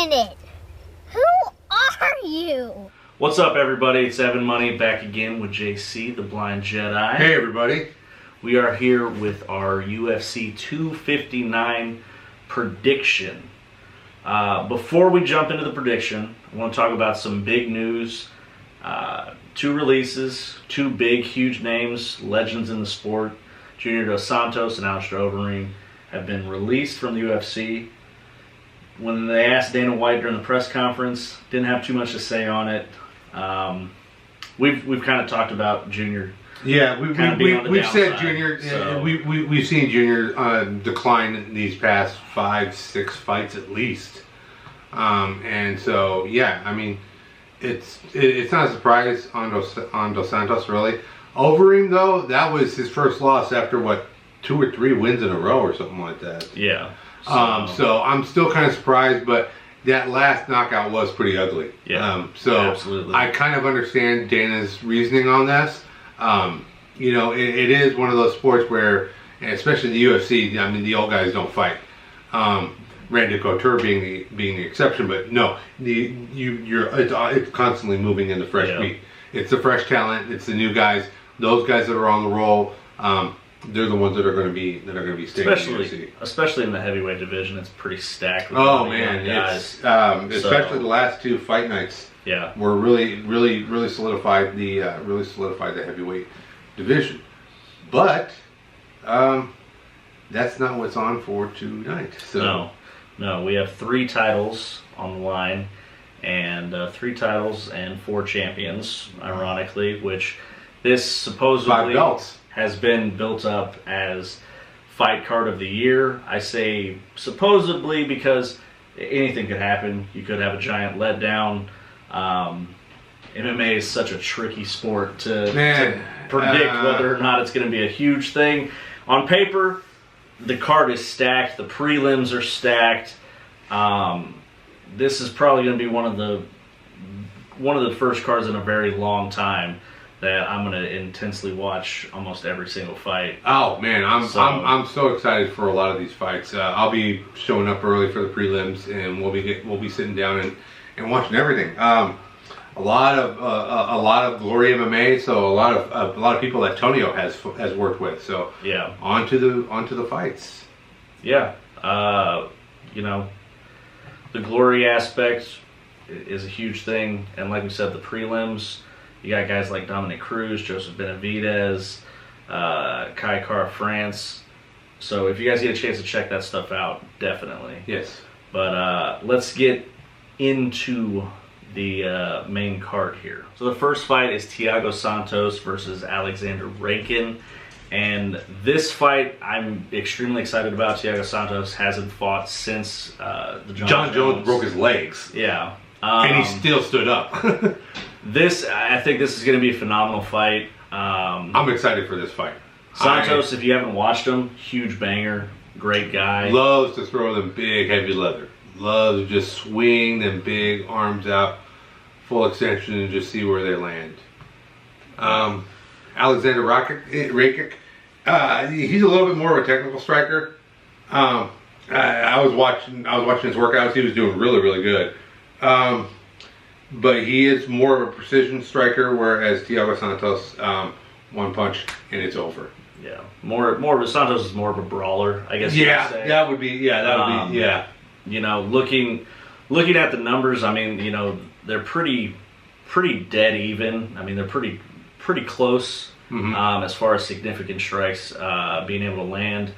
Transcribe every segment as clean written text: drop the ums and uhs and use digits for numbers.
minute. Who are you? What's up, everybody? It's Evan Money back again with JC, the Blind Jedi. Hey, everybody. We are here with our UFC 259 prediction. Before we jump into the prediction, I want to talk about some big news. Two releases, two big, huge names, legends in the sport. Junior Dos Santos and Alistair Overeem have been released from the UFC. When they asked Dana White during the press conference, didn't have too much to say on it. We've kind of talked about Junior. Yeah, we've said Junior. So. We've seen Junior decline in these past 5-6 fights at least, and so yeah, I mean, it's not a surprise on Dos Santos really. Overeem though, that was his first loss after what, 2 or 3 wins in a row or something like that. Yeah. So I'm still kind of surprised, but that last knockout was pretty ugly. Yeah. So absolutely. I kind of understand Dana's reasoning on this. You know, it is one of those sports where, and especially the UFC, I mean, the old guys don't fight. Randy Couture being the exception, but no, it's constantly moving into fresh meat. It's the fresh talent. It's the new guys. Those guys that are on the roll. They're the ones that are going to be staying in the UFC. Especially in the heavyweight division, it's pretty stacked with man, guys. Especially the last 2 fight nights. Yeah, were really solidified the heavyweight division. But that's not what's on for tonight. So no, we have 3 titles on the line, and 3 titles and 4 champions. Ironically, which this supposedly 5 belts. Has been built up as fight card of the year. I say supposedly because anything could happen. You could have a giant letdown. MMA is such a tricky sport to predict whether or not it's going to be a huge thing. On paper, the card is stacked. The prelims are stacked. This is probably going to be one of the first cards in a very long time that I'm going to intensely watch almost every single fight. Oh man, I'm so excited for a lot of these fights. I'll be showing up early for the prelims, and we'll be sitting down and watching everything. A lot of Glory MMA, so a lot of people that Tonio has worked with. So yeah, onto the fights. Yeah, you know, the Glory aspect is a huge thing, and like we said, the prelims. You got guys like Dominic Cruz, Joseph Benavidez, Kai Kara France. So if you guys get a chance to check that stuff out, definitely. Yes. But let's get into the main card here. So the first fight is Thiago Santos versus Alexander Rakin. And this fight I'm extremely excited about. Thiago Santos hasn't fought since the John Jones broke his legs. Yeah. And he still stood up. I think this is going to be a phenomenal fight. I'm excited for this fight. Santos, if you haven't watched him, huge banger, great guy. Loves to throw them big, heavy leather. Loves to just swing them big arms out, full extension, and just see where they land. Alexander Rakic, he's a little bit more of a technical striker. I was watching his workouts. He was doing really good. But he is more of a precision striker, whereas Thiago Santos, one punch and it's over. Yeah, more of a Santos is more of a brawler, I guess. Yeah, you could say. that would be. You know, looking at the numbers, I mean, you know, they're pretty dead even. I mean, they're pretty close as far as significant strikes being able to land.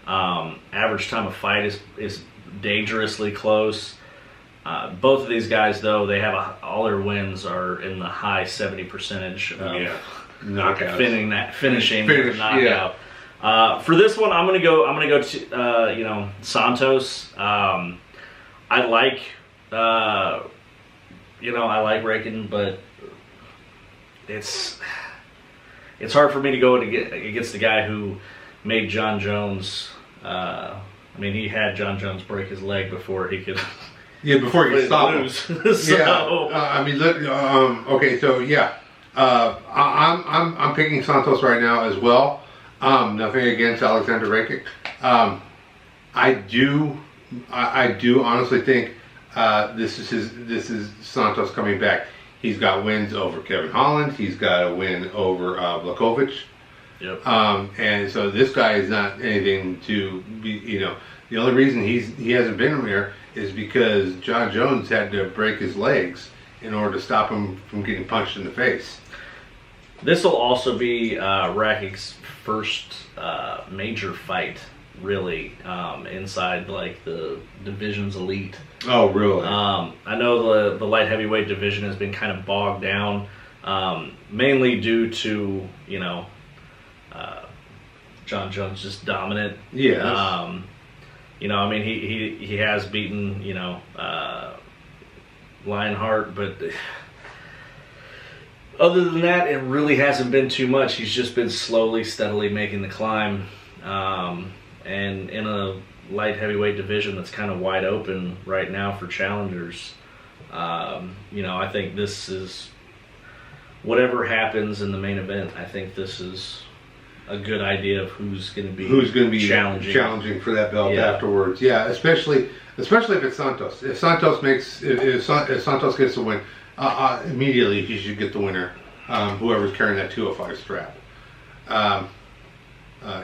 Average time of fight is dangerously close. Both of these guys, though, they have all their wins are in the high 70% knockouts. Finishing with a knockout. Yeah. For this one, I'm gonna go to Santos. I like Rakin, but it's hard for me to go against the guy who made John Jones. I mean, he had John Jones break his leg before he could. Yeah, before he could stop him. So. Yeah, I mean, look. Okay, so yeah, I'm picking Santos right now as well. Nothing against Alexander Rakic. I do honestly think This is Santos coming back. He's got wins over Kevin Holland. He's got a win over Blakovic. Yep. And so this guy is not anything to be. You know, the only reason he hasn't been here is because John Jones had to break his legs in order to stop him from getting punched in the face. This will also be Rakic's first major fight, really, inside like the division's elite. Oh, really? I know the light heavyweight division has been kind of bogged down, mainly due to, you know, John Jones just dominant. Yeah. You know, I mean, he has beaten, you know, Lionheart, but other than that, it really hasn't been too much. He's just been slowly, steadily making the climb, and in a light heavyweight division that's kind of wide open right now for challengers. You know, I think this is, whatever happens in the main event, I think this is a good idea of who's going to be challenging for that belt afterwards. Yeah, especially if it's Santos. If Santos if Santos gets the win, immediately he should get the winner. Whoever's carrying that 205 strap.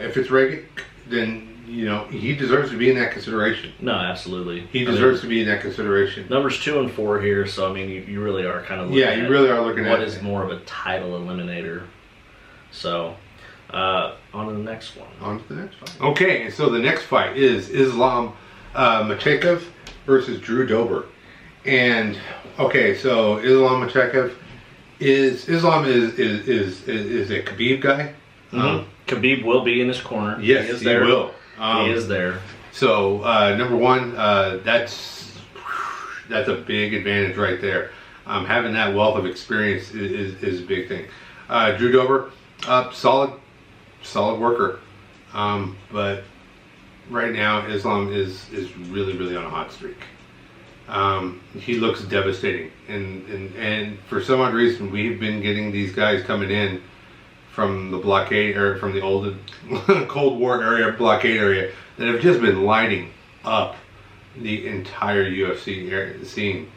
If it's Regic, then you know he deserves to be in that consideration. No, absolutely. He deserves to be in that consideration. Numbers 2 and 4 here, so I mean you really are kind of looking you really are looking at what is more of a title eliminator. So. On to the next one. On to the next fight. Okay, and so the next fight is Islam Makhachev versus Drew Dober. And okay, so Islam Makhachev is a Khabib guy. Khabib will be in his corner. Yes, he will. He is there. So number one, that's a big advantage right there. Having that wealth of experience is a big thing. Drew Dober, solid worker, but right now Islam is really on a hot streak. He looks devastating, and for some odd reason we've been getting these guys coming in from the blockade or from the old Cold War area, blockade area, that have just been lighting up the entire UFC scene.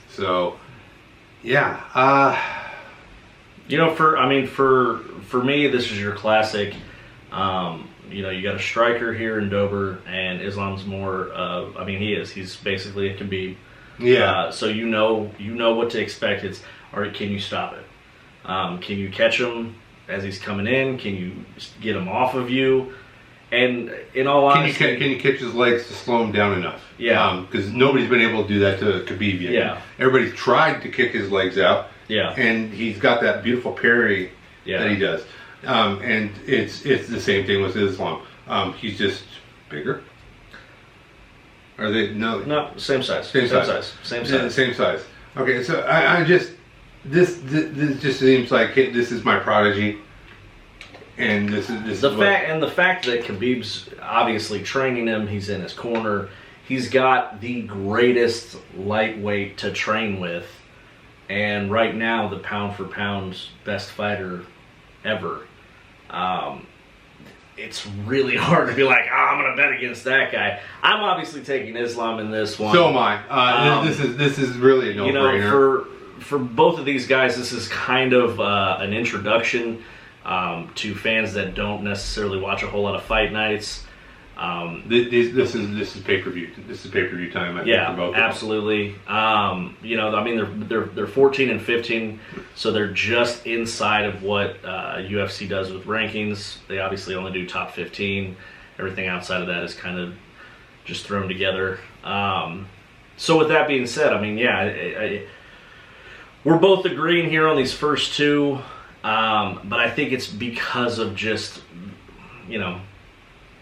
So yeah. You know, for me, this is your classic. You know, you got a striker here in Dober, and Islam's more of, I mean, he's basically a Khabib. Yeah. So you know what to expect. It's, all right, can you stop it? Can you catch him as he's coming in? Can you get him off of you? And in all honesty, can you catch his legs to slow him down enough? Yeah. Because nobody's been able to do that to Khabib yet. Yeah. Everybody's tried to kick his legs out. Yeah. And he's got that beautiful parry that he does. And it's the same thing with Islam. He's just bigger. Are they? No, same size. Same size. Okay, so I just this just seems like this is my prodigy, and this is the fact that Khabib's obviously training him. He's in his corner. He's got the greatest lightweight to train with, and right now the pound for pound best fighter ever. It's really hard to be like, I'm going to bet against that guy. I'm obviously taking Islam in this one. So am I. This is really a no-brainer. You know, for both of these guys, this is kind of an introduction to fans that don't necessarily watch a whole lot of fight nights. This is pay-per-view. This is pay-per-view time. I think, for both absolutely. You know, I mean, they're 14 and 15, so they're just inside of what UFC does with rankings. They obviously only do top 15. Everything outside of that is kind of just thrown together. So with that being said, I mean, we're both agreeing here on these first two, but I think it's because of just, you know,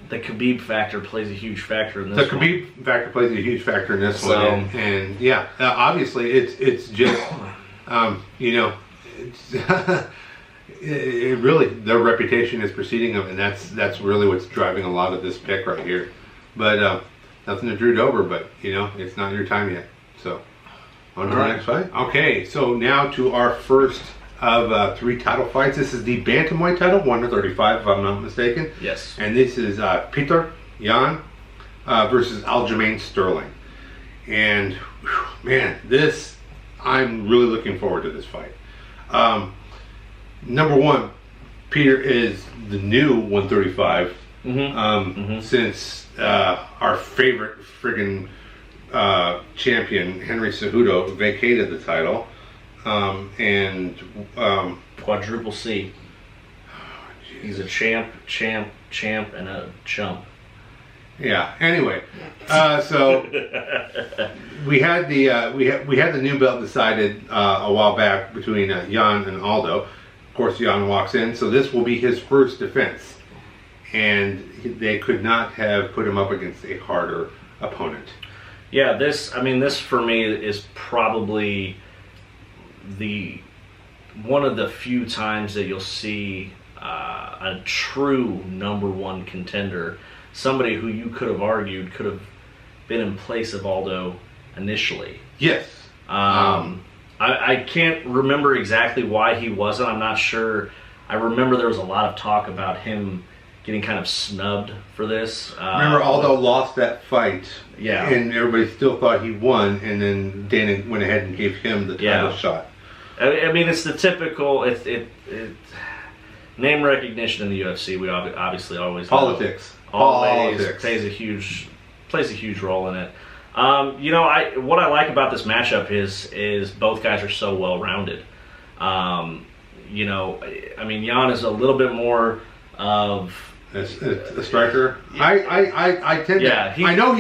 the Khabib factor plays a huge factor in this one. The Khabib factor plays a huge factor in this one, and yeah, obviously it's just you know, it really, their reputation is preceding them, and that's really what's driving a lot of this pick right here. But nothing to Drew Dober, but you know, it's not your time yet. So on to the next fight. Okay, so now to our first of 3 title fights. This is the Bantamweight title, 135 if I'm not mistaken. Yes. And this is Peter Yan versus Aljamain Sterling. And man, I'm really looking forward to this fight. Number one, Peter is the new 135 since our favorite friggin' champion Henry Cejudo vacated the title, and quadruple C. He's a champ, and a chump. Yeah. Anyway, so we had the new belt decided a while back between Jan and Aldo. Of course, Jan walks in, so this will be his first defense, and they could not have put him up against a harder opponent. Yeah, this for me is probably one of the few times that you'll see a true number one contender, somebody who you could have argued could have been in place of Aldo initially. Yes. I can't remember exactly why he wasn't. I'm not sure. I remember there was a lot of talk about him getting kind of snubbed for this. Remember, Aldo lost that fight. Yeah. And everybody still thought he won, and then Dana went ahead and gave him the title shot. I mean, it's the typical name recognition in the UFC. We obviously always politics. Always plays a huge role in it. What I like about this matchup is both guys are so well rounded. Jan is a little bit more of a striker. I tend to. I know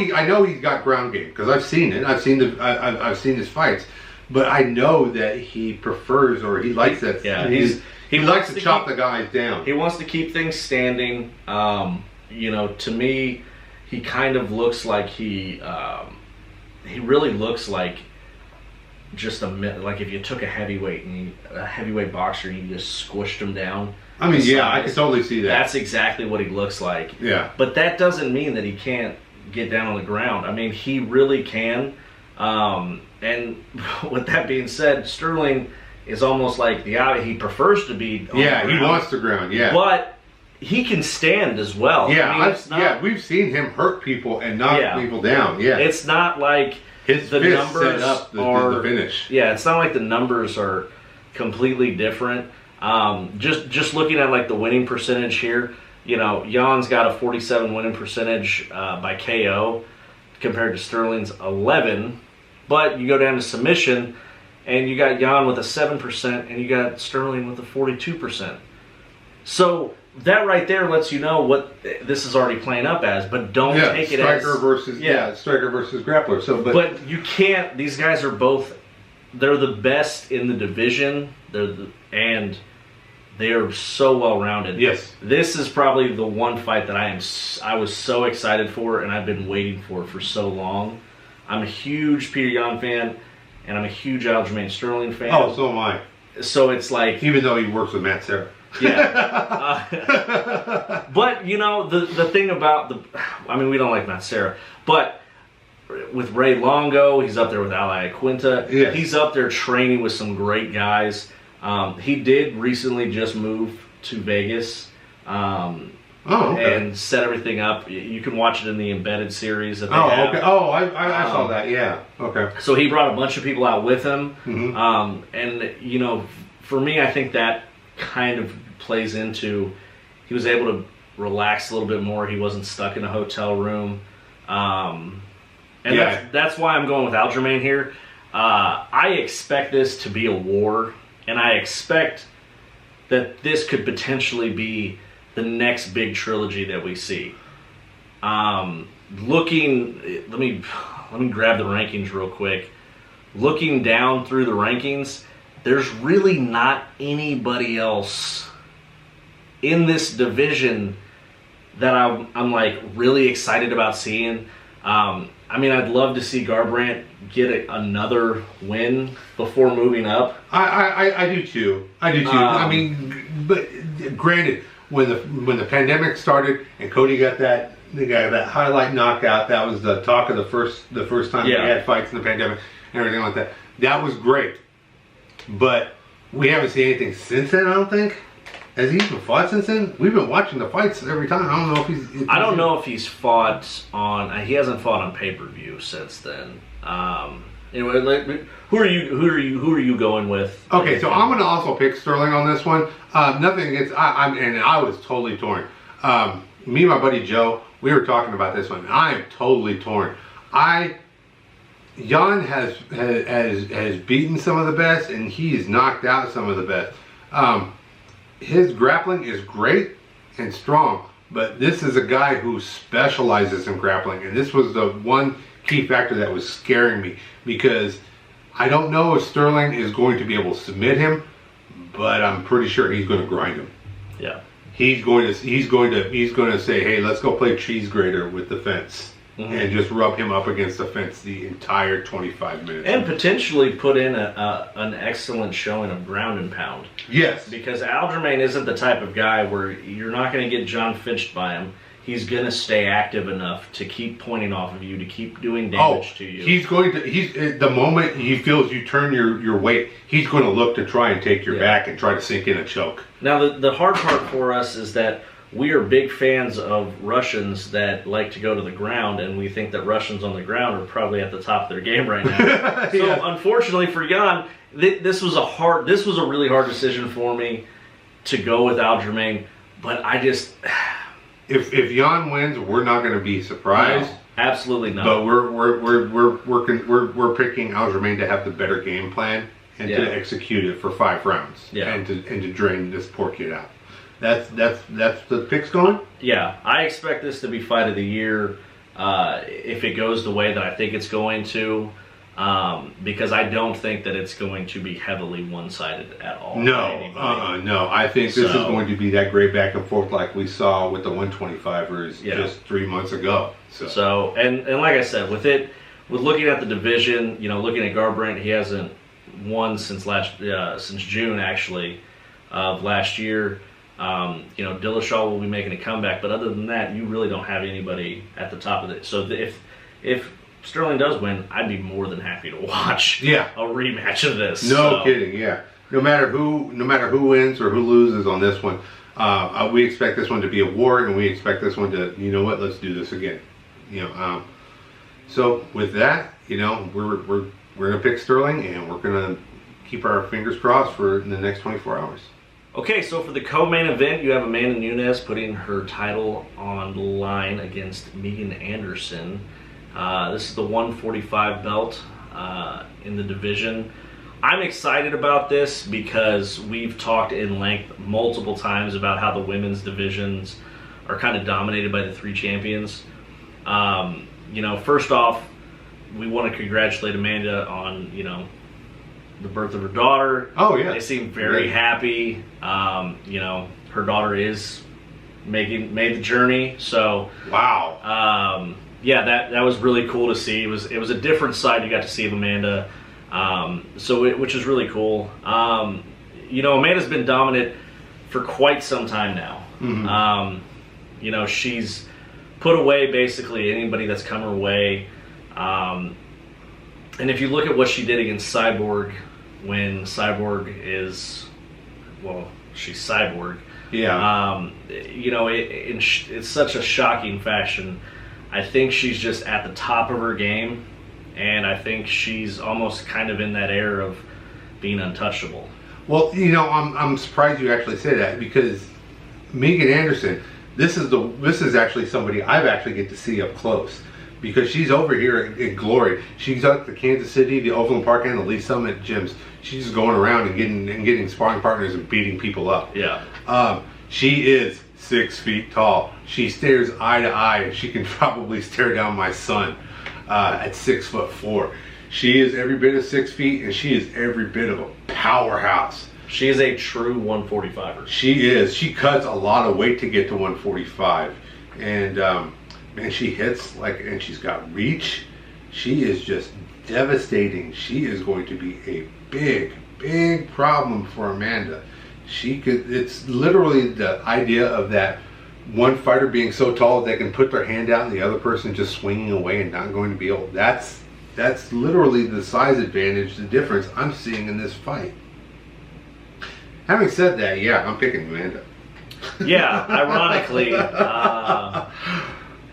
he's got ground game because I've seen it. I've seen his fights, but I know that he prefers or he likes that. Yeah, he likes to chop the guys down. He wants to keep things standing. To me, he kind of looks like he really looks like just like if you took a heavyweight boxer and you just squished him down. I mean, I can totally see that. That's exactly what he looks like. Yeah. But that doesn't mean that he can't get down on the ground. I mean, he really can. And with that being said, Sterling is almost like he prefers to be on the ground. He wants the ground, But he can stand as well. Yeah, we've seen him hurt people and knock people down. Yeah. It's not like his the fist numbers set up are the finish. Yeah, it's not like the numbers are completely different. Just looking at like the winning percentage here, Jan's got a 47 winning percentage by KO compared to Sterling's 11. But you go down to submission, and you got Jan with a 7%, and you got Sterling with a 42%. So that right there lets you know what this is already playing up as, but don't take it as striker versus grappler. So, but you can't. These guys are both. They're the best in the division. And they are so well rounded. Yes. This is probably the one fight that I was so excited for, and I've been waiting for so long. I'm a huge Peter Yan fan, and I'm a huge Aljamain Sterling fan. Oh, so am I. So it's like, even though he works with Matt Serra. Yeah. But the thing about we don't like Matt Serra, but with Ray Longo, he's up there with Ali Quinta. Yes. He's up there training with some great guys. He did recently just move to Vegas and set everything up. You can watch it in the embedded series that they have. Okay. Oh, I saw that. Yeah. Okay. So he brought a bunch of people out with him. Mm-hmm. And for me, I think that kind of plays into he was able to relax a little bit more. He wasn't stuck in a hotel room. That's why I'm going with Aljamain here. I expect this to be a war, and I expect that this could potentially be the next big trilogy that we see. Let me grab the rankings real quick. Looking down through the rankings, there's really not anybody else in this division that I'm like really excited about seeing. I'd love to see Garbrandt get another win before moving up. I do too. But granted, when the pandemic started and Cody got that highlight knockout, that was the talk of the first time we had fights in the pandemic and everything like that. That was great, but we haven't seen anything since then. I don't think. Has he even fought since then? We've been watching the fights every time. I don't know if he's. I don't know if he's fought on. He hasn't fought on pay-per-view since then. Anyway, who are you going with? Okay, so I'm going to also pick Sterling on this one. Nothing against. I was totally torn. Me and my buddy Joe, we were talking about this one. I am totally torn. Jan has beaten some of the best, and he's knocked out some of the best. His grappling is great and strong, but this is a guy who specializes in grappling, and this was the one key factor that was scaring me, because I don't know if Sterling is going to be able to submit him, but I'm pretty sure he's going to grind him. Yeah. He's going to say, hey, let's go play cheese grater with the fence. And just rub him up against the fence the entire 25 minutes. And potentially put in an excellent showing of ground and pound. Yes. Because Aljamain isn't the type of guy where you're not going to get John Finched by him. He's going to stay active enough to keep pointing off of you, to keep doing damage to you. He's the moment he feels you turn your weight, he's going to look to try and take your back and try to sink in a choke. Now, the hard part for us is that we are big fans of Russians that like to go to the ground, and we think that Russians on the ground are probably at the top of their game right now. So, unfortunately for Jan, this was a really hard decision for me to go with Aljamain. But I just, if Jan wins, we're not going to be surprised. No, absolutely not. But we're picking Aljamain to have the better game plan and to execute it for 5 rounds. Yeah. And to drain this poor kid out. That's the picks going? Yeah, I expect this to be fight of the year if it goes the way that I think it's going to, because I don't think that it's going to be heavily one-sided at all. No, no. I think this is going to be that great back and forth like we saw with the 125ers just 3 months ago. So and like I said, with looking at the division, looking at Garbrandt, he hasn't won since June actually of last year. Dillashaw will be making a comeback, but other than that, you really don't have anybody at the top of it. So if Sterling does win, I'd be more than happy to watch a rematch of this. No kidding, yeah. No matter who wins or who loses on this one, we expect this one to be a war, and we expect this one to, let's do this again. So with that, we're gonna pick Sterling, and we're gonna keep our fingers crossed for the next 24 hours. Okay, so for the co-main event, you have Amanda Nunes putting her title on the line against Megan Anderson. This is the 145 belt in the division. I'm excited about this because we've talked in length multiple times about how the women's divisions are kind of dominated by the 3 champions. First off, we want to congratulate Amanda on, the birth of her daughter. Oh yeah, they seem very happy. Her daughter is made the journey. So wow. That was really cool to see. It was a different side you got to see of Amanda. Which is really cool. Amanda's been dominant for quite some time now. Mm-hmm. She's put away basically anybody that's come her way. And if you look at what she did against Cyborg, when Cyborg is, she's Cyborg. Yeah. It's such a shocking fashion. I think she's just at the top of her game, and I think she's almost kind of in that era of being untouchable. Well, I'm surprised you actually say that, because Megan Anderson, this is actually somebody I've actually get to see up close. Because she's over here in Glory. She's at the Kansas City, the Overland Park, and the Lee Summit gyms. She's just going around and getting sparring partners and beating people up. Yeah. She is 6 feet tall. She stares eye to eye, and she can probably stare down my son at 6'4". She is every bit of 6 feet, and she is every bit of a powerhouse. She is a true 145er. She is. She cuts a lot of weight to get to 145, and man, she hits and she's got reach. She is just devastating. She is going to be a big problem for Amanda. It's literally the idea of that one fighter being so tall that they can put their hand out and the other person just swinging away and not going to be able. That's literally the size advantage, the difference I'm seeing in this fight. Having said that, yeah, I'm picking Amanda. Yeah, ironically,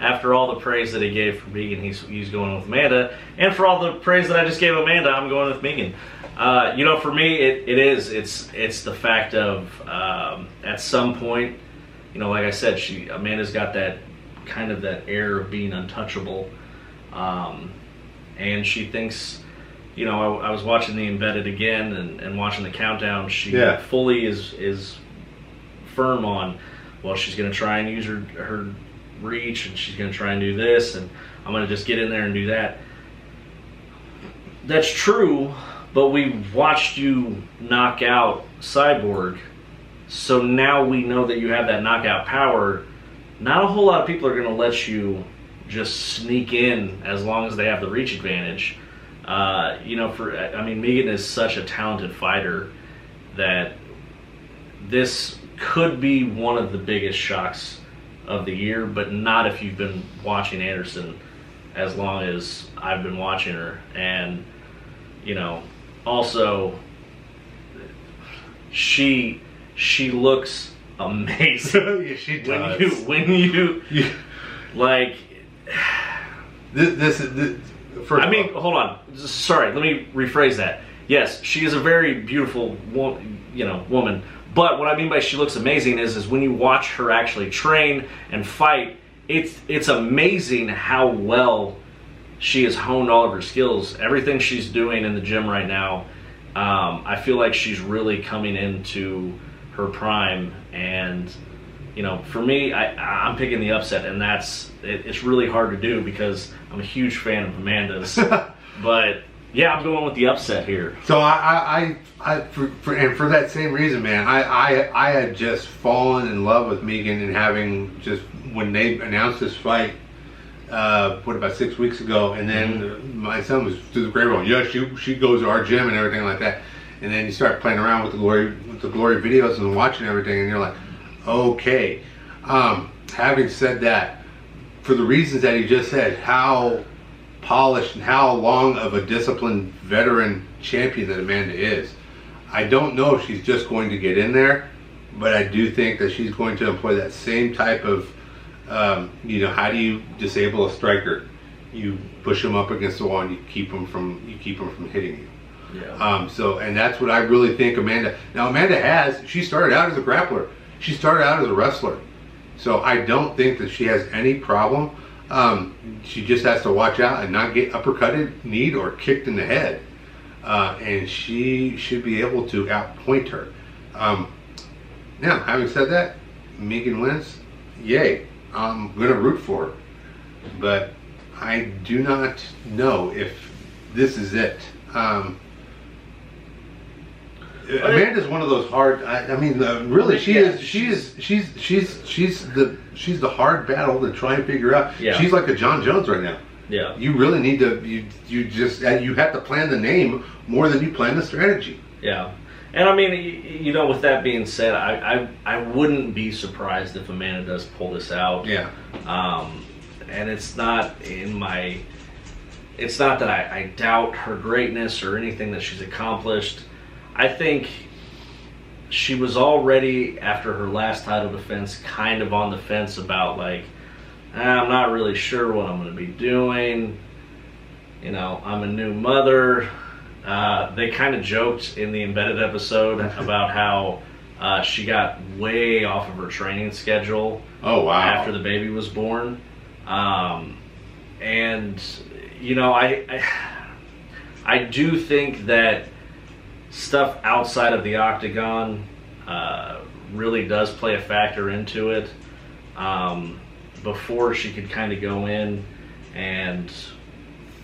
after all the praise that he gave for Megan, he's going with Amanda. And for all the praise that I just gave Amanda, I'm going with Megan. You know, for me, it's the fact of at some point, you know, like I said, Amanda's got that kind of that air of being untouchable, and she thinks, you know, I was watching the Embedded again and watching the countdown. She fully is firm on, well, she's going to try and use her reach, and she's going to try and do this, and I'm going to just get in there and do that. That's true, but we watched you knock out Cyborg, so now we know that you have that knockout power. Not a whole lot of people are going to let you just sneak in as long as they have the reach advantage. You know, I mean, Megan is such a talented fighter that this could be one of the biggest shocks of the year, but not if you've been watching Anderson as long as I've been watching her. And, you know, also, she looks amazing. Yeah, she does. When you like this I mean, hold on. Sorry, let me rephrase that. Yes, she is a very beautiful woman. But what I mean by she looks amazing is when you watch her actually train and fight, it's amazing how well she has honed all of her skills. Everything she's doing in the gym right now, I feel like she's really coming into her prime. And, you know, for me, I'm picking the upset, and it's really hard to do because I'm a huge fan of Amanda's. But yeah, I'm going with the upset here. So for that same reason, man, I had just fallen in love with Megan, and having just when they announced this fight, about 6 weeks ago, and then my son was through the grade going, yeah, she goes to our gym and everything like that, and then you start playing around with the glory videos and watching everything, and you're like, okay. Having said that, for the reasons that he just said, how polished and how long of a disciplined veteran champion that Amanda is, I don't know if she's just going to get in there, but I do think that she's going to employ that same type of, you know, how do you disable a striker? You push them up against the wall and you keep them from hitting you. Yeah. So, and that's what I really think Amanda. Now, she started out as a grappler. She started out as a wrestler. So I don't think that she has any problem. She just has to watch out and not get uppercutted, kneed, or kicked in the head. And she should be able to outpoint her. Now, having said that, Megan wins. Yay. I'm going to root for her. But I do not know if this is it. Amanda's one of those hard. I mean, really, she's the hard battle to try and figure out. Yeah. She's like a John Jones right now. Yeah. You really need to. You have to plan the name more than you plan the strategy. Yeah. And I mean, you know, with that being said, I wouldn't be surprised if Amanda does pull this out. Yeah. And it's not that I doubt her greatness or anything that she's accomplished. I think she was already, after her last title defense, kind of on the fence about, like, I'm not really sure what I'm going to be doing. You know, I'm a new mother. They kind of joked in the Embedded episode about how she got way off of her training schedule. Oh, wow. After the baby was born. And, you know, I do think that stuff outside of the octagon really does play a factor into it. Before she could kind of go in and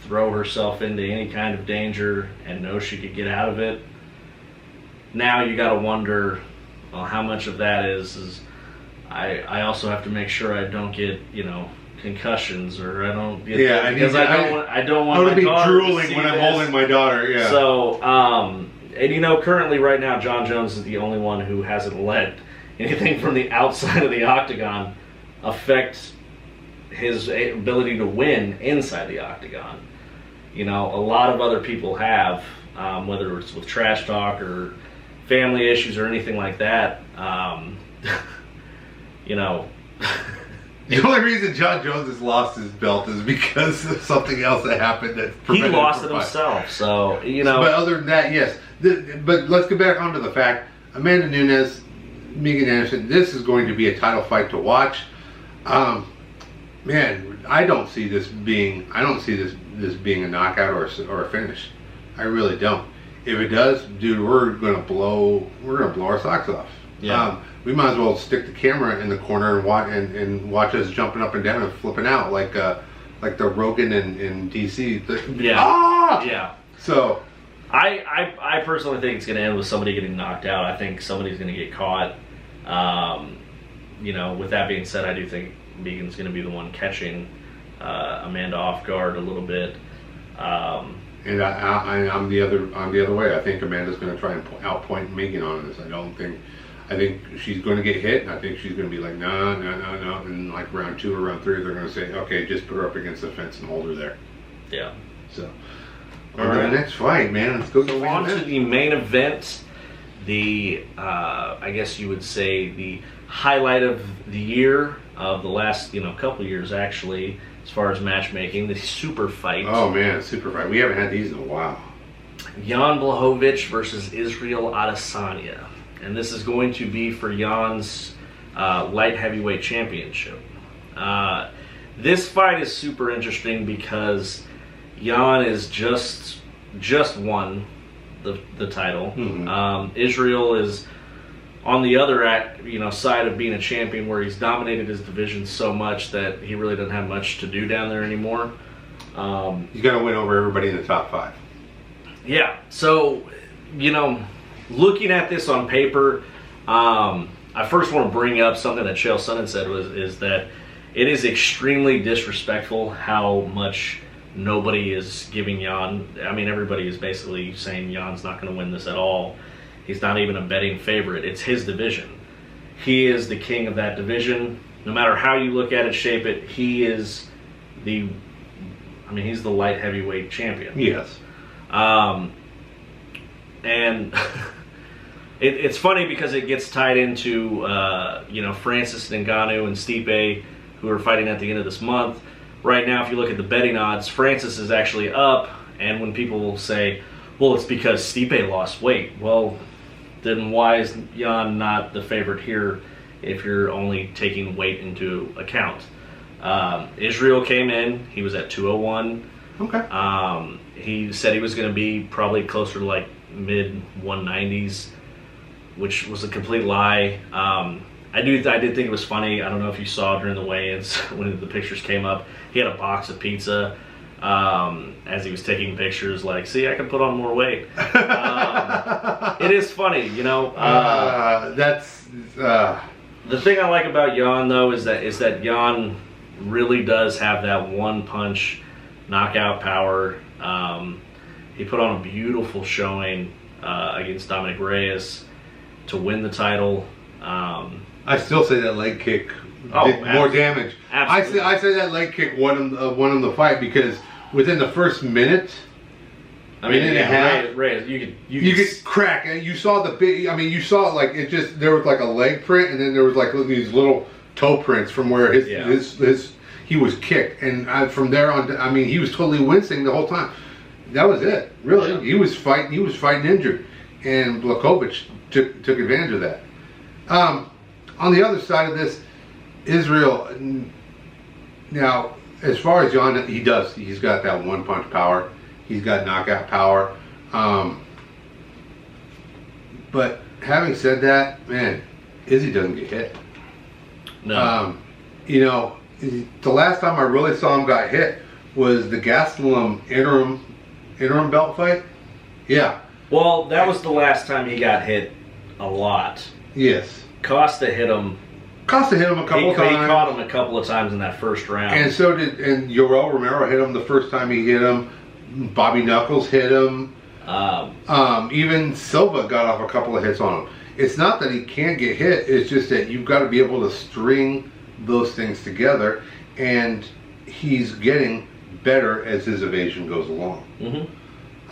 throw herself into any kind of danger and know she could get out of it. Now you got to wonder, well, how much of that is I also have to make sure I don't get, you know, concussions, or I don't get I don't want to be drooling to when I'm holding my daughter. Yeah. So and you know, currently right now John Jones is the only one who hasn't let anything from the outside of the octagon affect his ability to win inside the octagon. You know, a lot of other people have, whether it's with trash talk or family issues or anything like that. You know, the only reason John Jones has lost his belt is because of something else that happened that he lost it himself. So, you know. But other than that, yes. But let's get back onto the fact: Amanda Nunes, Megan Anderson. This is going to be a title fight to watch. Man, I don't see this being being a knockout or a finish. I really don't. If it does, dude, we're gonna blow our socks off. Yeah. We might as well stick the camera in the corner and watch us jumping up and down and flipping out like the Rogan in DC. Yeah. Ah! Yeah. So, I personally think it's going to end with somebody getting knocked out. I think somebody's going to get caught. You know, with that being said, I do think Megan's going to be the one catching Amanda off guard a little bit. And I'm the other way. I think Amanda's going to try and outpoint Megan on this. I think she's going to get hit, and I think she's going to be like, no. And like round 2 or round 3, they're going to say, okay, just put her up against the fence and hold her there. Yeah. So, on to the next fight, man. Let's go to the on to the main event. The, I guess you would say, the highlight of the year, of the last, couple years, actually, as far as matchmaking, the super fight. Oh, man, super fight. We haven't had these in a while. Jan Blachowicz versus Israel Adesanya. And this is going to be for Jan's light heavyweight championship. This fight is super interesting because Jan is just won the title. Mm-hmm. Israel is on the other side of being a champion, where he's dominated his division so much that he really doesn't have much to do down there anymore. He's got to win over everybody in the top 5. Yeah. So, looking at this on paper, I first want to bring up something that Chael Sonnen said is that it is extremely disrespectful how much nobody is giving Jan. I mean, everybody is basically saying Jan's not going to win this at all. He's not even a betting favorite. It's his division. He is the king of that division. No matter how you look at it, shape it, he's the light heavyweight champion. Yes. And it's funny because it gets tied into, Francis Ngannou and Stipe, who are fighting at the end of this month. Right now, if you look at the betting odds, Francis is actually up. And when people say, well, it's because Stipe lost weight. Well, then why is Jan not the favorite here if you're only taking weight into account? Israel came in. He was at 201. Okay. He said he was going to be probably closer to like mid 190s, which was a complete lie. I did think it was funny. I don't know if you saw during the weigh-ins when the pictures came up. He had a box of pizza as he was taking pictures. Like, see, I can put on more weight. It is funny, That's the thing I like about Jan though is that Jan really does have that one punch knockout power. He put on a beautiful showing against Dominic Reyes to win the title. I still say that leg kick did more damage. Absolutely. I say that leg kick won him the fight because within the first minute, Reyes, you could crack, and you saw the big. I mean, you saw like it just there was like a leg print, and then there was like these little toe prints from where he was kicked, and from there on, he was totally wincing the whole time. That was it, really. Yeah. He was fighting injured, and Blachowicz took advantage of that. On the other side of this, Israel. Now, as far as Jan, he's got that one punch power. He's got knockout power. But having said that, man, Izzy doesn't get hit. No. The last time I really saw him got hit was the Gastelum interim belt fight. Yeah. Well, that was the last time he got hit a lot. Yes. Costa hit him a couple of times. He caught him a couple of times in that first round. And Yoel Romero hit him the first time he hit him. Bobby Knuckles hit him. Even Silva got off a couple of hits on him. It's not that he can't get hit. It's just that you've got to be able to string those things together. And he's getting better as his evasion goes along. Mm-hmm.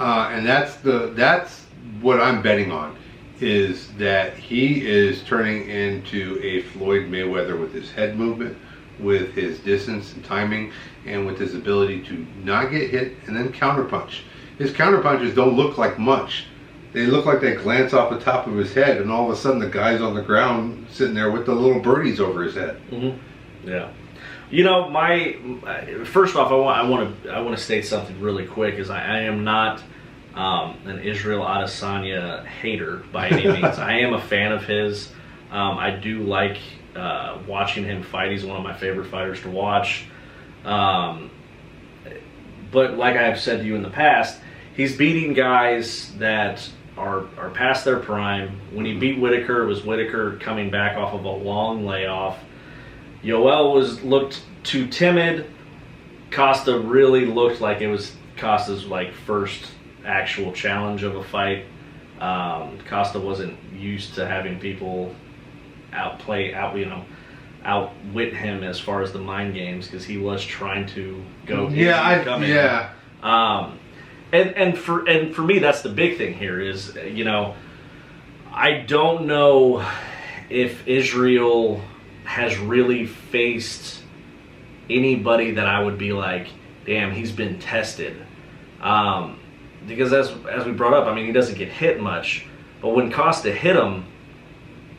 And that's what I'm betting on. is that he is turning into a Floyd Mayweather with his head movement, with his distance and timing, and with his ability to not get hit and then counterpunch. His counterpunches don't look like much. They look like they glance off the top of his head, and all of a sudden the guy's on the ground sitting there with the little birdies over his head. Mm-hmm. Yeah. You know, first off, I want to state something really quick. Is I am not an Israel Adesanya hater by any means. I am a fan of his. I do like watching him fight. He's one of my favorite fighters to watch. But like I have said to you in the past, he's beating guys that are past their prime. When he beat Whitaker, it was Whitaker coming back off of a long layoff. Yoel looked too timid. Costa really looked like it was Costa's first actual challenge of a fight. Costa wasn't used to having people outwit him as far as the mind games, because he was trying to go. And for me, that's the big thing here is, I don't know if Israel has really faced anybody that I would be like, damn, he's been tested. Because as we brought up, he doesn't get hit much, but when Costa hit him,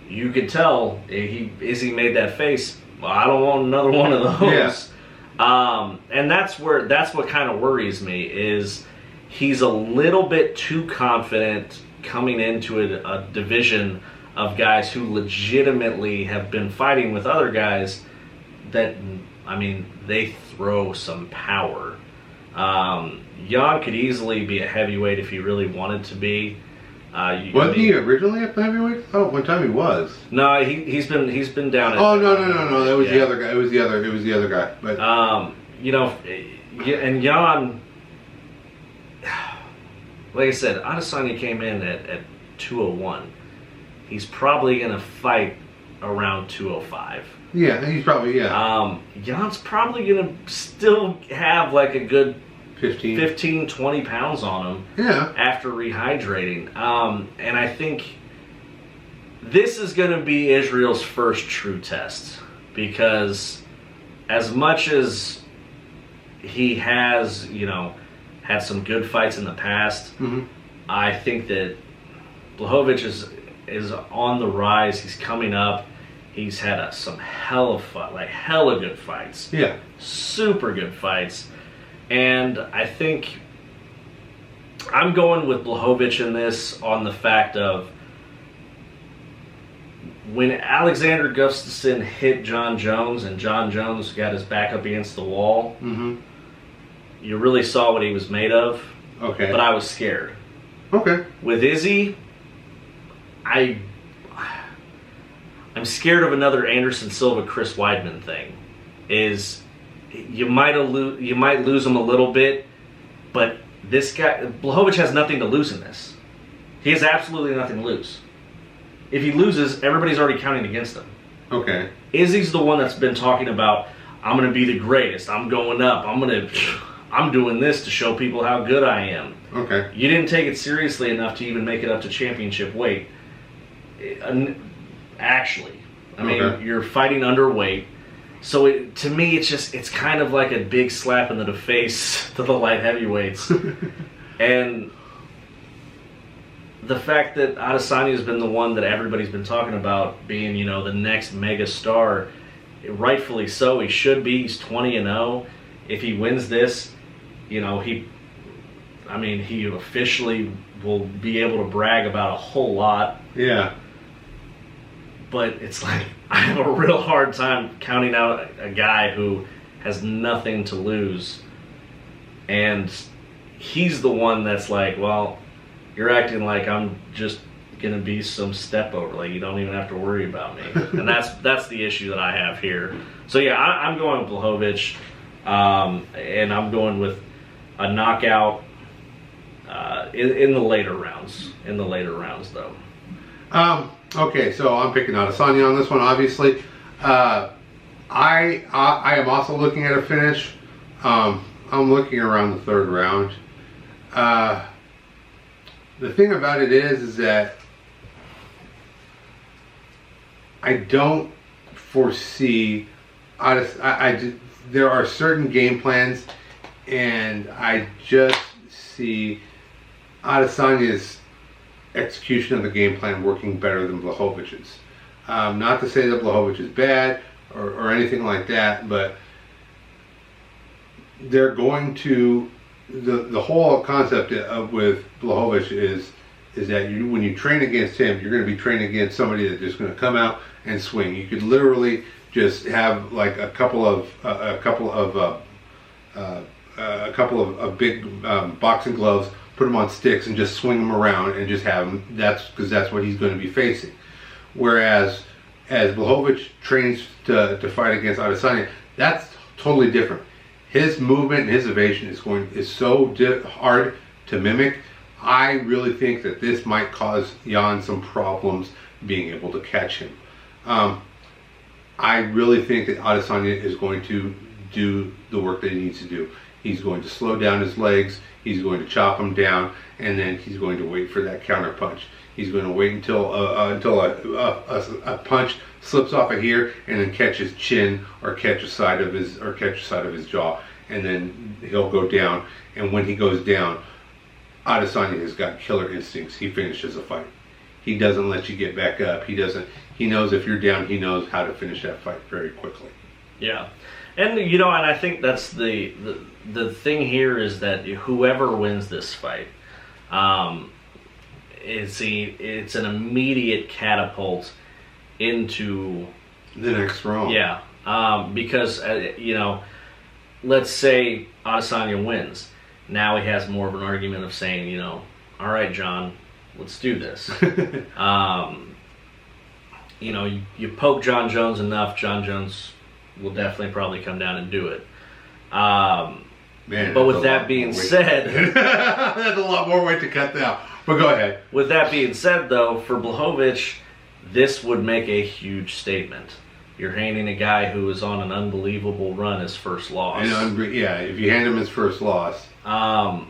you could tell he made that face. Well, I don't want another one of those. Yeah. And that's what kind of worries me is he's a little bit too confident coming into a division of guys who legitimately have been fighting with other guys that, they throw some power. Jan could easily be a heavyweight if he really wanted to be. Wasn't he originally a heavyweight? Oh, one time he was. No, he's been down. Oh no! That was the other guy. It was the other guy. But and Jan, like I said, Adesanya came in at 201. He's probably gonna fight around 205. Yeah, he's probably Jan's probably gonna still have a good 15, 20 pounds on him. Yeah. After rehydrating, and I think this is going to be Israel's first true test, because as much as he has, had some good fights in the past, mm-hmm. I think that Blachowicz is on the rise. He's coming up. He's had some hella good fights. Yeah. Super good fights. And I think I'm going with Blachowicz in this on the fact of when Alexander Gustafsson hit John Jones and John Jones got his back up against the wall, mm-hmm. you really saw what he was made of. Okay. But I was scared. Okay. With Izzy, I'm scared of another Anderson Silva Chris Weidman thing. You might lose him a little bit, but this guy Blachowicz has nothing to lose in this. He has absolutely nothing to lose. If he loses, everybody's already counting against him. Okay. Izzy's the one that's been talking about, I'm going to be the greatest. I'm going up. I'm doing this to show people how good I am. Okay. You didn't take it seriously enough to even make it up to championship weight. Actually, You're fighting underweight. So to me, it's kind of like a big slap in the face to the light heavyweights. And the fact that Adesanya has been the one that everybody's been talking about being, the next mega star, rightfully so. He should be. He's 20-0. If he wins this, he officially will be able to brag about a whole lot. Yeah. But it's I have a real hard time counting out a guy who has nothing to lose. And he's the one that's well, you're acting like I'm just going to be some step over. You don't even have to worry about me. And that's the issue that I have here. So, yeah, I'm going with Blachowicz. And I'm going with a knockout in the later rounds. In the later rounds, though. Okay, so I'm picking Adesanya on this one, obviously. I am also looking at a finish. I'm looking around the third round. The thing about it is that I don't foresee. There are certain game plans, and I just see Adesanya's execution of the game plan working better than Blachowicz. Not to say that Blachowicz is bad or anything like that, but they're going to the whole concept with Blachowicz is that when you train against him, you're going to be training against somebody that's just going to come out and swing. You could literally just have like a couple of big boxing gloves, put them on sticks, and just swing them around and just have them. Because that's what he's going to be facing. Whereas as Blachowicz trains to fight against Adesanya, that's totally different. His movement and his evasion is so hard to mimic. I really think that this might cause Jan some problems being able to catch him. I really think that Adesanya is going to do the work that he needs to do. He's going to slow down his legs, he's going to chop him down, and then he's going to wait for that counter punch. He's going to wait until a punch slips off of here, and then catch his chin or catch a side of his jaw, and then he'll go down. And when he goes down, Adesanya has got killer instincts. He finishes a fight. He doesn't let you get back up. He knows if you're down, he knows how to finish that fight very quickly. Yeah. And and I think that's the thing here is that whoever wins this fight, it's an immediate catapult into the next round. Yeah. Because let's say Adesanya wins. Now he has more of an argument of saying, all right, John, let's do this. You poke John Jones enough, John Jones will definitely probably come down and do it. Man, but with that being said, that's a lot more weight to cut down. But go ahead. With that being said, though, for Blachowicz, this would make a huge statement. You're handing a guy who is on an unbelievable run his first loss. If you hand him his first loss. And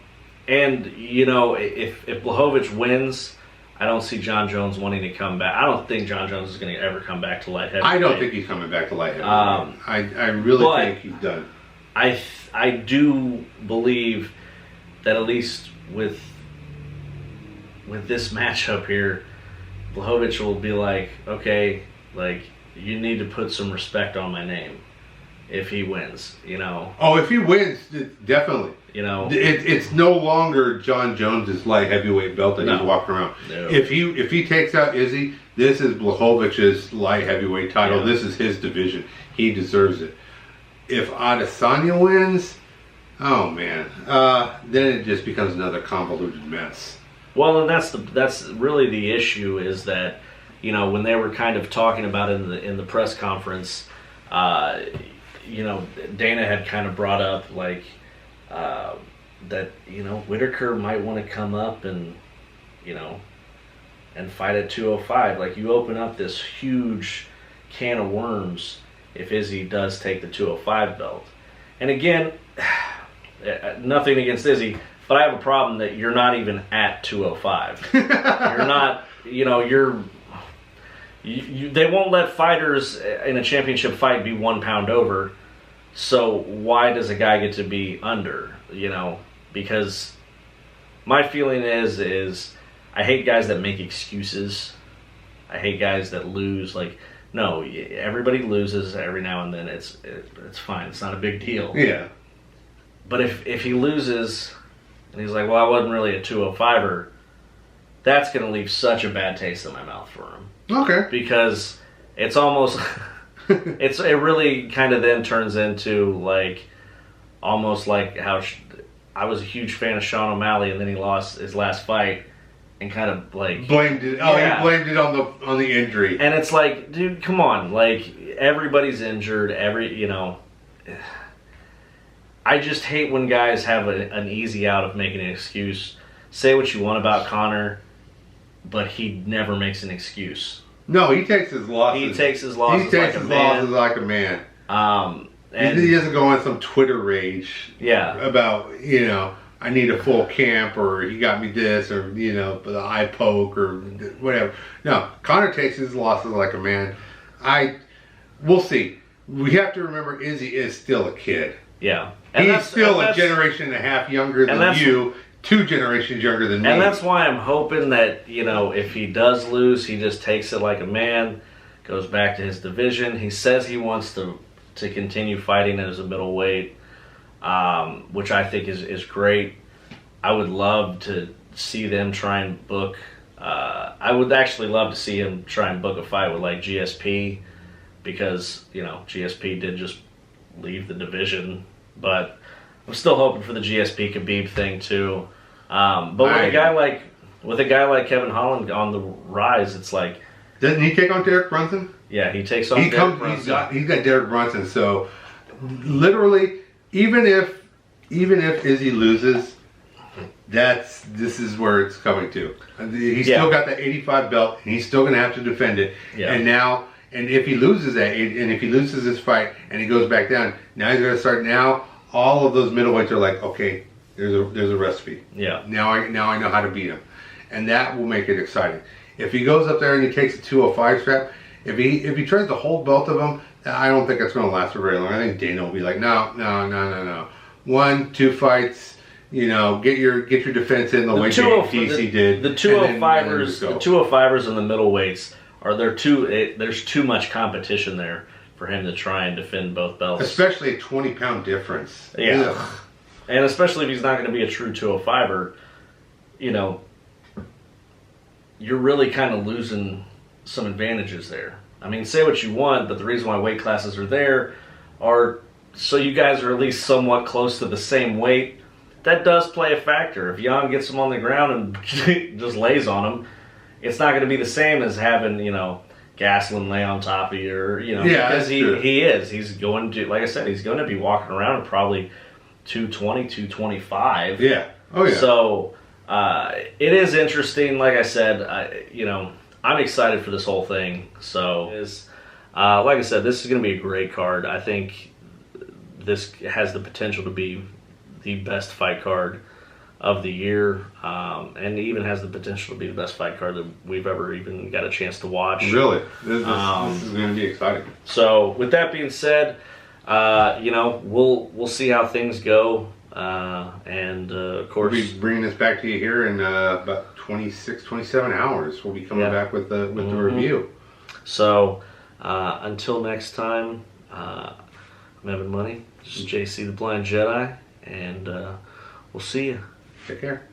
if Blachowicz wins, I don't see John Jones wanting to come back. I don't think John Jones is going to ever come back to light heavyweight. I don't think he's coming back to light heavyweight. I really think he's done. I do believe that at least with this matchup here, Blachowicz will be like, okay, like you need to put some respect on my name if he wins. Oh, if he wins, definitely. It's no longer John Jones's light heavyweight belt that he's walking around. No. If he takes out Izzy, this is Blachowicz's light heavyweight title. Yeah. This is his division. He deserves it. If Adesanya wins, oh man, then it just becomes another convoluted mess. Well, and that's really the issue is that when they were kind of talking about it in the press conference, Dana had kind of brought up like. That Whitaker might want to come up and fight at 205. Like you open up this huge can of worms if Izzy does take the 205 belt. And again, nothing against Izzy, but I have a problem that you're not even at 205. You're not. They won't let fighters in a championship fight be 1 pound over. So why does a guy get to be under? Because my feeling is I hate guys that make excuses. I hate guys that lose. Like, no, everybody loses every now and then. It's fine. It's not a big deal. Yeah. But if he loses and he's like, well, I wasn't really a 205er, that's going to leave such a bad taste in my mouth for him. Okay. Because it's almost... it really kind of then turns into like almost like how I was a huge fan of Sean O'Malley and then he lost his last fight and kind of like blamed it. Oh, yeah. He blamed it on the injury. And it's like, dude, come on! Like everybody's injured. I just hate when guys have an easy out of making an excuse. Say what you want about Conor, but he never makes an excuse. No, he takes his losses. He takes his losses like a man. And he doesn't go on some Twitter rage. Yeah. About I need a full camp or he got me this or the eye poke or whatever. No, Conor takes his losses like a man. We'll see. We have to remember Izzy is still a kid. Yeah. He's still a generation and a half younger than you, 2 generations younger than me. And that's why I'm hoping that, you know, if he does lose, he just takes it like a man, goes back to his division. He says he wants to continue fighting as a middleweight, which I think is great. I would love to see them try and book. I would actually love to see him try and book a fight with like GSP, because, you know, GSP did just leave the division. But I'm still hoping for the GSP Khabib thing too. But with a guy like Kevin Holland on the rise, it's like, doesn't he take on Derek Brunson? Yeah, he takes on Derek Brunson. He's got Derek Brunson. So literally, even if Izzy loses, this is where it's coming to. He's still got that 85 belt, and he's still going to have to defend it. Yeah. And if he loses this fight and he goes back down, now he's going to start. Now all of those middleweights are like, okay, there's a recipe. Yeah. Now I know how to beat him, and that will make it exciting. If he goes up there and he takes a 205 strap, if he tries to hold both of them, I don't think it's going to last for very long. I think Dana will be like, no. 1, 2 fights. You know, get your defense in the way DC did. The 205ers and the middleweights there's too much competition there for him to try and defend both belts. Especially a 20-pound difference. Yeah. Ugh. And especially if he's not going to be a true 205er, you know, you're really kind of losing some advantages there. I mean, say what you want, but the reason why weight classes are there are so you guys are at least somewhat close to the same weight. That does play a factor. If Jan gets him on the ground and just lays on him, it's not going to be the same as having, you know, Gaslin lay on top of you, or, you know, because he's going to, like I said, he's going to be walking around at probably 220, 225. Yeah. Oh yeah. So it is interesting. Like I said, I'm excited for this whole thing. So like I said, this is going to be a great card. I think this has the potential to be the best fight card of the year, and even has the potential to be the best fight card that we've ever even got a chance to watch. Really, this is going to be exciting. So, with that being said, we'll see how things go, and of course, we'll be bringing this back to you here in about 26, 27 hours. We'll be coming back with the review. So, until next time, I'm Evan Money. This is JC the Blind Jedi, and we'll see you. Take care.